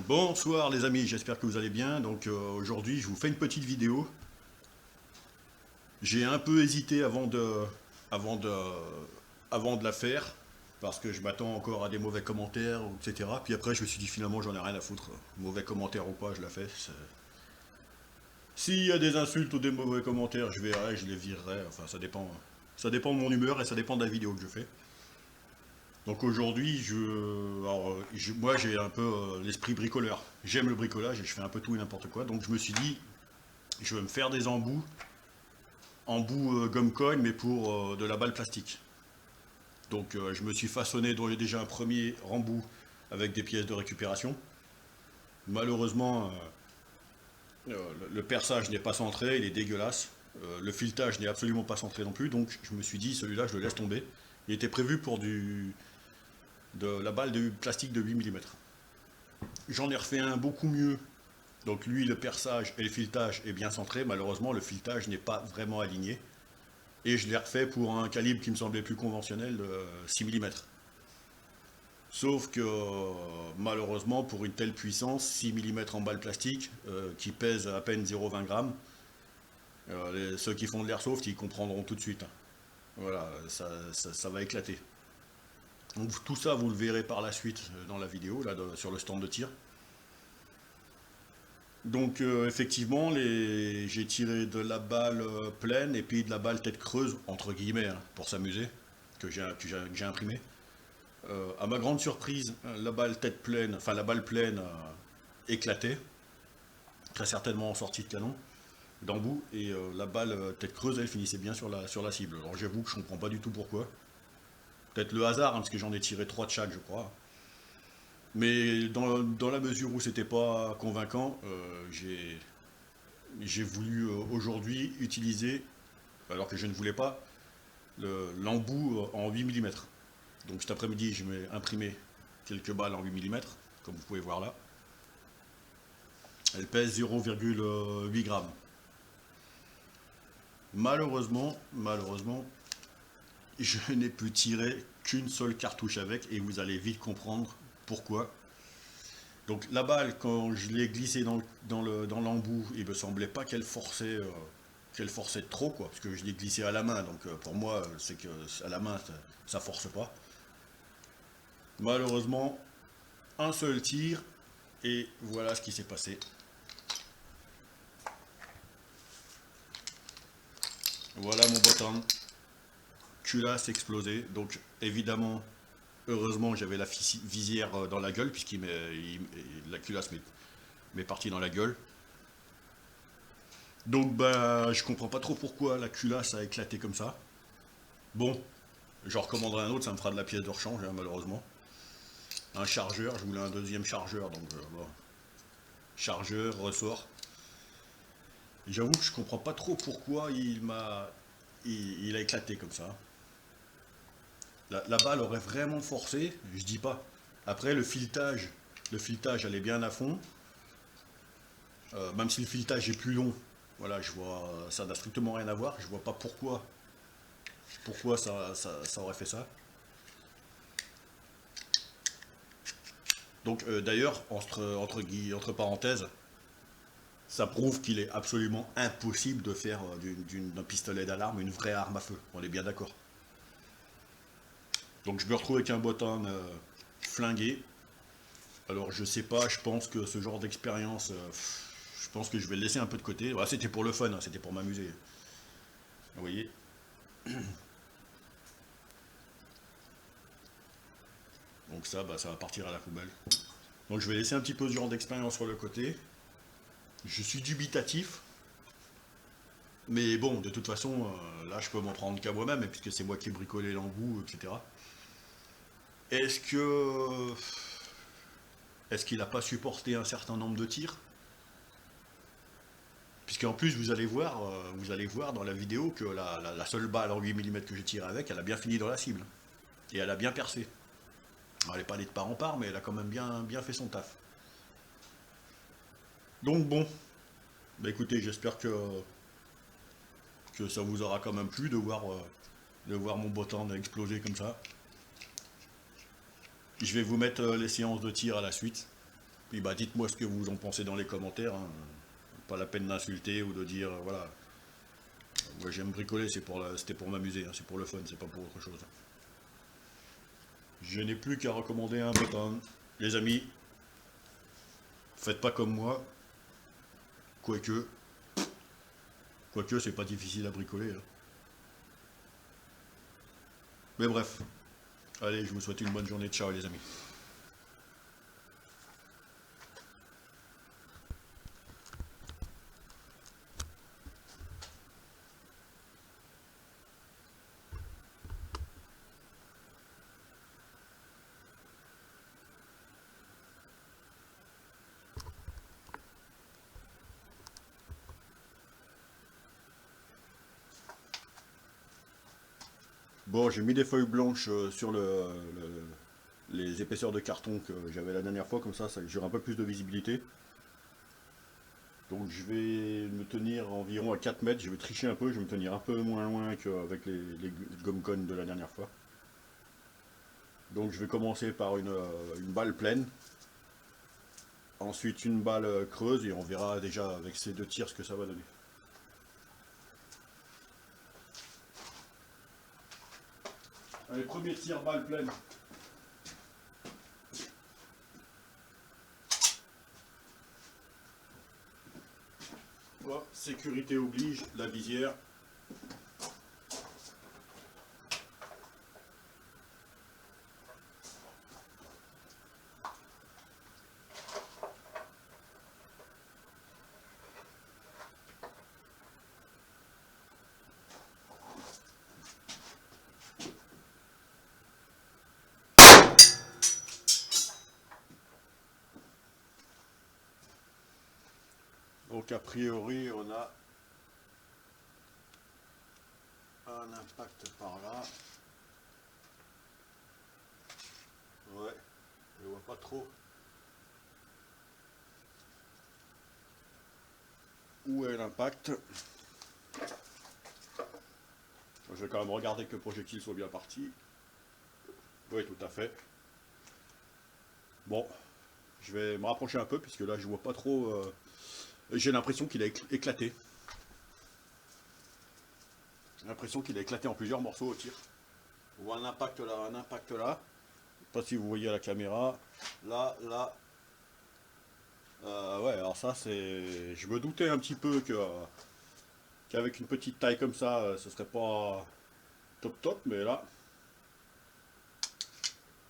Bonsoir les amis, j'espère que vous allez bien. Donc aujourd'hui je vous fais une petite vidéo. J'ai un peu hésité avant de, avant de la faire parce que je m'attends encore à des mauvais commentaires, etc. Puis après je me suis dit finalement j'en ai rien à foutre. Mauvais commentaires ou pas, je la fais. S'il y a des insultes ou des mauvais commentaires, je verrai, je les virerai. Enfin ça dépend. Ça dépend de mon humeur et ça dépend de la vidéo que je fais. Donc aujourd'hui, moi j'ai un peu l'esprit bricoleur. J'aime le bricolage et je fais un peu tout et n'importe quoi. Donc je me suis dit, je vais me faire des embouts gomme coin, mais pour de la balle plastique. Donc je me suis façonné déjà un premier rembout avec des pièces de récupération. Malheureusement, le perçage n'est pas centré, il est dégueulasse. Le filetage n'est absolument pas centré non plus, donc je me suis dit, celui-là, je le laisse tomber. Il était prévu pour de la balle de plastique de 8 mm. J'en ai refait un beaucoup mieux. Donc lui, le perçage et le filetage est bien centré. Malheureusement, le filetage n'est pas vraiment aligné. Et je l'ai refait pour un calibre qui me semblait plus conventionnel de 6 mm. Sauf que malheureusement, pour une telle puissance, 6 mm en balle plastique, qui pèse à peine 0,20 grammes, ceux qui font de l'airsoft, ils comprendront tout de suite. Voilà, ça va éclater. Donc tout ça, vous le verrez par la suite dans la vidéo, là, sur le stand de tir. Donc effectivement, j'ai tiré de la balle pleine et puis de la balle tête creuse, entre guillemets, hein, pour s'amuser, que j'ai imprimé. À ma grande surprise, la balle tête pleine, enfin la balle pleine a éclaté, très certainement en sortie de canon, d'embout, et la balle tête creuse, elle finissait bien sur la cible. Alors j'avoue que je comprends pas du tout pourquoi. Peut-être le hasard, hein, parce que j'en ai tiré 3 de chaque, je crois. Mais dans la mesure où c'était pas convaincant, j'ai voulu aujourd'hui utiliser, alors que je ne voulais pas, l'embout en 8 mm. Donc cet après-midi, je vais imprimer quelques balles en 8 mm, comme vous pouvez voir là. Elles pèsent 0,8 grammes. Malheureusement, je n'ai pu tirer qu'une seule cartouche avec et vous allez vite comprendre pourquoi. Donc la balle, quand je l'ai glissée dans l'embout, il me semblait pas qu'elle forçait trop, quoi, parce que je l'ai glissée à la main, donc pour moi, c'est que à la main, ça force pas. Malheureusement, un seul tir, et voilà ce qui s'est passé. Voilà mon bottom, culasse explosée, donc évidemment, heureusement, j'avais la visière dans la gueule, la culasse m'est partie dans la gueule. Donc bah je comprends pas trop pourquoi la culasse a éclaté comme ça. Bon, j'en recommanderai un autre, ça me fera de la pièce de rechange, hein, malheureusement. Un chargeur, je voulais un deuxième chargeur, donc bon. Chargeur, ressort. J'avoue que je comprends pas trop pourquoi il a éclaté comme ça. La balle aurait vraiment forcé, je dis pas. Après le filetage allait bien à fond. Même si le filetage est plus long, voilà, je vois, ça n'a strictement rien à voir. Je vois pas pourquoi ça aurait fait ça. Donc d'ailleurs, entre parenthèses, ça prouve qu'il est absolument impossible de faire d'un pistolet d'alarme une vraie arme à feu. On est bien d'accord. Donc je me retrouve avec un bottin flingué. Alors je sais pas, je pense que ce genre d'expérience, je pense que je vais le laisser un peu de côté. Voilà, c'était pour le fun, hein, c'était pour m'amuser. Vous voyez. Donc ça, bah, ça va partir à la poubelle. Donc je vais laisser un petit peu ce genre d'expérience sur le côté. Je suis dubitatif. Mais bon, de toute façon, là je peux m'en prendre qu'à moi-même, puisque c'est moi qui ai bricolé l'embout, etc. Est-ce que. Est-ce qu'il n'a pas supporté un certain nombre de tirs? Puisqu'en plus, vous allez voir dans la vidéo que la seule balle en 8 mm que j'ai tiré avec, elle a bien fini dans la cible. Et elle a bien percé. Elle n'est pas allée de part en part, mais elle a quand même bien fait son taf. Donc bon, bah écoutez, j'espère que ça vous aura quand même plu de voir mon bottin exploser comme ça. Je vais vous mettre les séances de tir à la suite. Puis bah dites-moi ce que vous en pensez dans les commentaires, hein. Pas la peine d'insulter ou de dire voilà. Moi j'aime bricoler, c'était pour m'amuser, hein, c'est pour le fun, c'est pas pour autre chose. Je n'ai plus qu'à recommander un bouton. Les amis, faites pas comme moi, quoique, quoique c'est pas difficile à bricoler, hein. Mais bref, allez, je vous souhaite une bonne journée, ciao les amis. Bon, j'ai mis des feuilles blanches sur les épaisseurs de carton que j'avais la dernière fois, comme ça j'aurai un peu plus de visibilité. Donc je vais me tenir environ à 4 mètres, je vais tricher un peu, je vais me tenir un peu moins loin qu'avec les gomme-cones de la dernière fois. Donc je vais commencer par une balle pleine, ensuite une balle creuse et on verra déjà avec ces deux tirs ce que ça va donner. Allez, premier tir, balle pleine. Oh, sécurité oblige, la visière. Donc a priori on a un impact par là. Ouais, je vois pas trop où est l'impact. Je vais quand même regarder que le projectile soit bien parti. Oui, tout à fait. Bon, je vais me rapprocher un peu puisque là je vois pas trop. J'ai l'impression qu'il a éclaté. J'ai l'impression qu'il a éclaté en plusieurs morceaux au tir. On voit un impact là, un impact là. Je sais pas si vous voyez à la caméra. Là, là. Ouais, alors ça c'est. Je me doutais un petit peu qu'avec une petite taille comme ça, ce serait pas top top, mais là.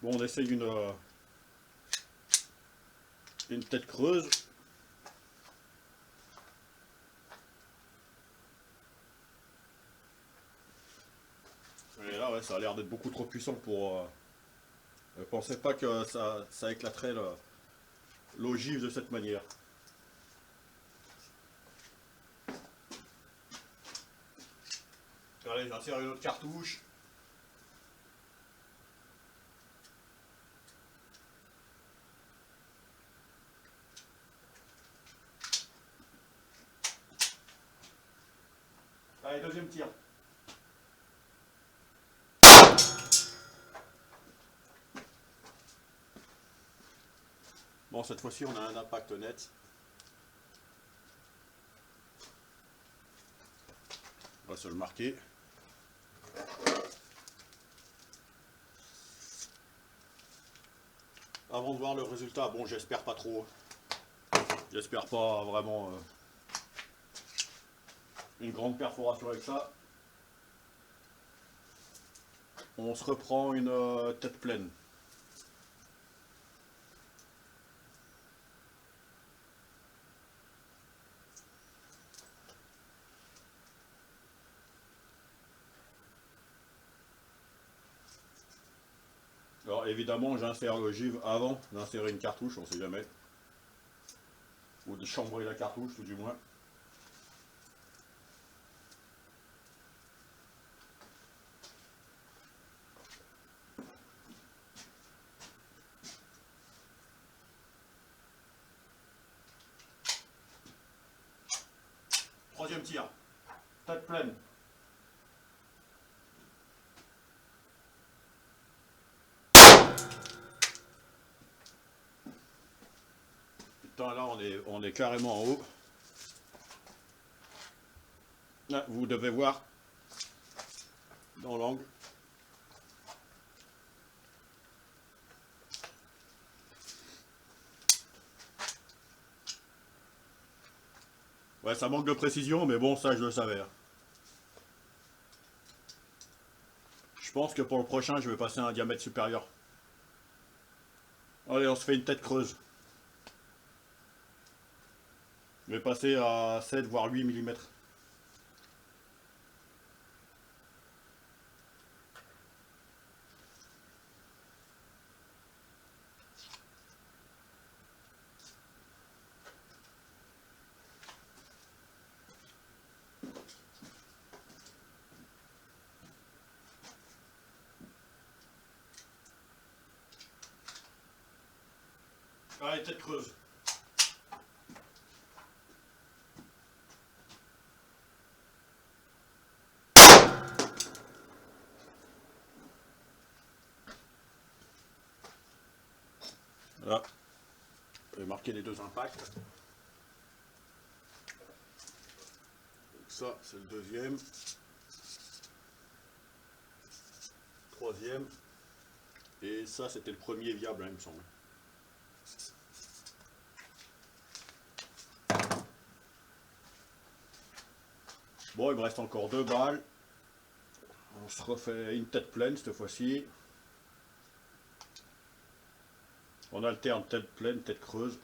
Bon, on essaye une tête creuse. Et là, ouais, ça a l'air d'être beaucoup trop puissant pour. Je pensais pas que ça éclaterait l'ogive de cette manière. Allez, j'insère une autre cartouche. Allez, deuxième tir. Bon, cette fois-ci, on a un impact net. On va se le marquer. Avant de voir le résultat, bon, j'espère pas trop. J'espère pas vraiment une grande perforation avec ça. On se reprend une tête pleine. Alors évidemment, j'insère l'ogive avant d'insérer une cartouche, on sait jamais. Ou de chambrer la cartouche, tout du moins. Troisième tir. Tête pleine. putain, là on est carrément en haut. Là, vous devez voir dans l'angle. Ouais, ça manque de précision, mais bon, ça je le savais. Je pense que pour le prochain, je vais passer à un diamètre supérieur. Allez, on se fait une tête creuse. Je vais passer à 7 voire 8 mm. Allez, tête creuse. Voilà. Je vais marquer les deux impacts. Donc ça, c'est le deuxième. Troisième. Et ça, c'était le premier viable, hein, il me semble. Bon, il me reste encore 2 balles. On se refait une tête pleine cette fois-ci. On alterne tête pleine, tête creuse.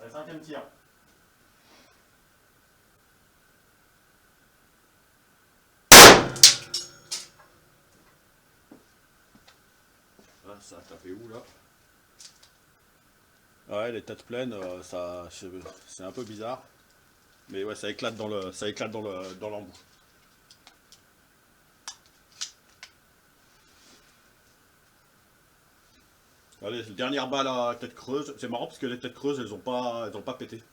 Allez, 5e tir. Ah, ça a tapé où là? Ouais, les têtes pleines, ça, c'est un peu bizarre. Mais ouais, ça éclate dans l'embout. Allez, dernière balle à tête creuse. C'est marrant parce que les têtes creuses, elles ont pas pété.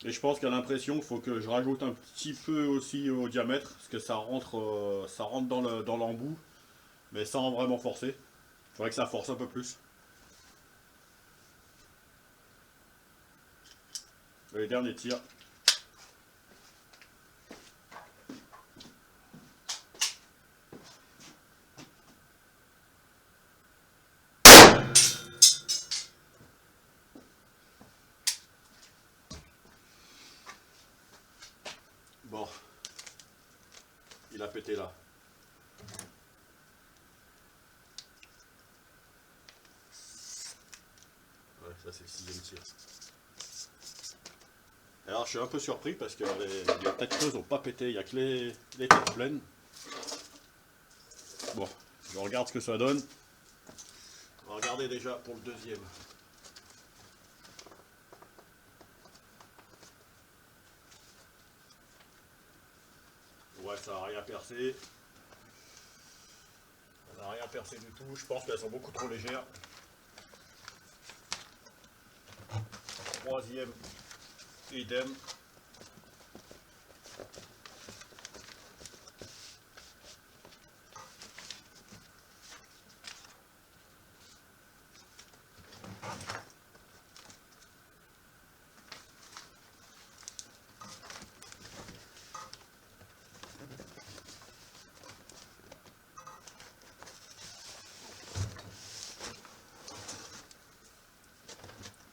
Et je pense qu'à l'impression qu'il faut que je rajoute un petit peu aussi au diamètre, parce que ça rentre dans l'embout, mais sans vraiment forcer. Il faudrait que ça force un peu plus. Les derniers tirs. Bon, il a pété là. Ouais, ça c'est le 6e tir. Alors je suis un peu surpris parce que les têtes creuses n'ont pas pété, il n'y a que les têtes pleines. Bon, je regarde ce que ça donne. On va regarder déjà pour le deuxième. Ouais, ça n'a rien percé. Ça n'a rien percé du tout. Je pense qu'elles sont beaucoup trop légères. Troisième, idem.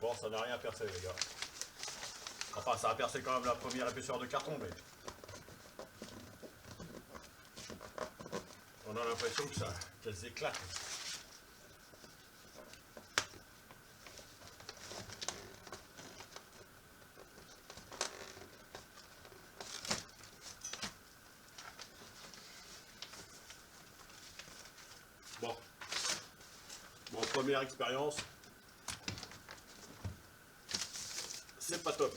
Bon, ça n'a rien percé, les gars. Enfin, ça a percé quand même la première épaisseur de carton, mais on a l'impression que qu'elles éclatent. Bon, première expérience, c'est pas top.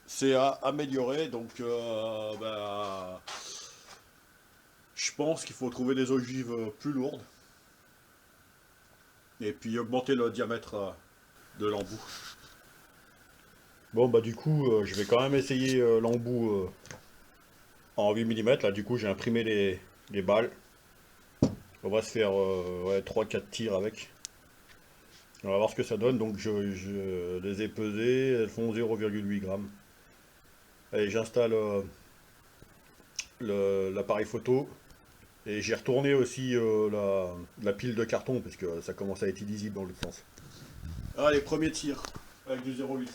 C'est à améliorer, donc je pense qu'il faut trouver des ogives plus lourdes et puis augmenter le diamètre de l'embout. Bon bah du coup je vais quand même essayer l'embout en 8 mm. Là du coup j'ai imprimé les balles. On va se faire ouais, 3-4 tirs avec. On va voir ce que ça donne. Donc je les ai pesées, elles font 0,8 grammes. Allez, j'installe l'appareil photo. Et j'ai retourné aussi la pile de carton parce que ça commence à être illisible dans l'autre sens. Allez, premier tir avec du 0,8.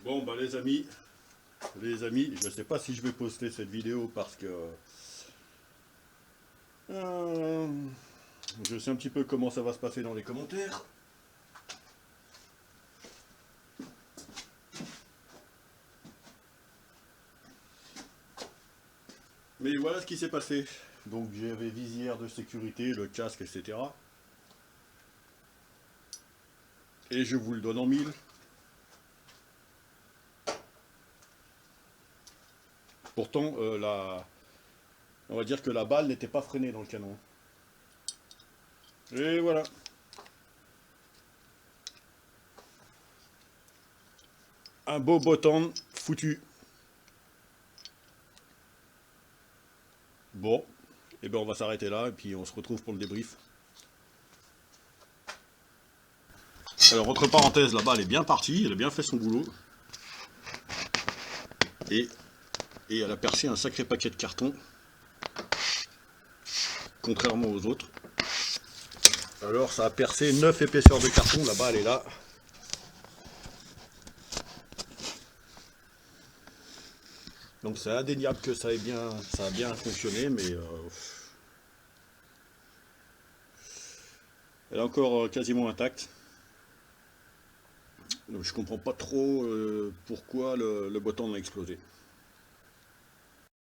Bon bah les amis, je sais pas si je vais poster cette vidéo parce que euh, je sais un petit peu comment ça va se passer dans les commentaires. Mais voilà ce qui s'est passé. Donc j'avais visière de sécurité, le casque, etc. Et je vous le donne en mille. Pourtant, on va dire que la balle n'était pas freinée dans le canon. Et voilà. Un beau bottom foutu. Bon, et ben on va s'arrêter là et puis on se retrouve pour le débrief. Alors entre parenthèses, la balle est bien partie, elle a bien fait son boulot. Et elle a percé un sacré paquet de carton. Contrairement aux autres. Alors ça a percé 9 épaisseurs de carton, la balle est là. Donc c'est indéniable que ça a bien fonctionné, mais elle est encore quasiment intacte. Donc je comprends pas trop pourquoi le bottom a explosé.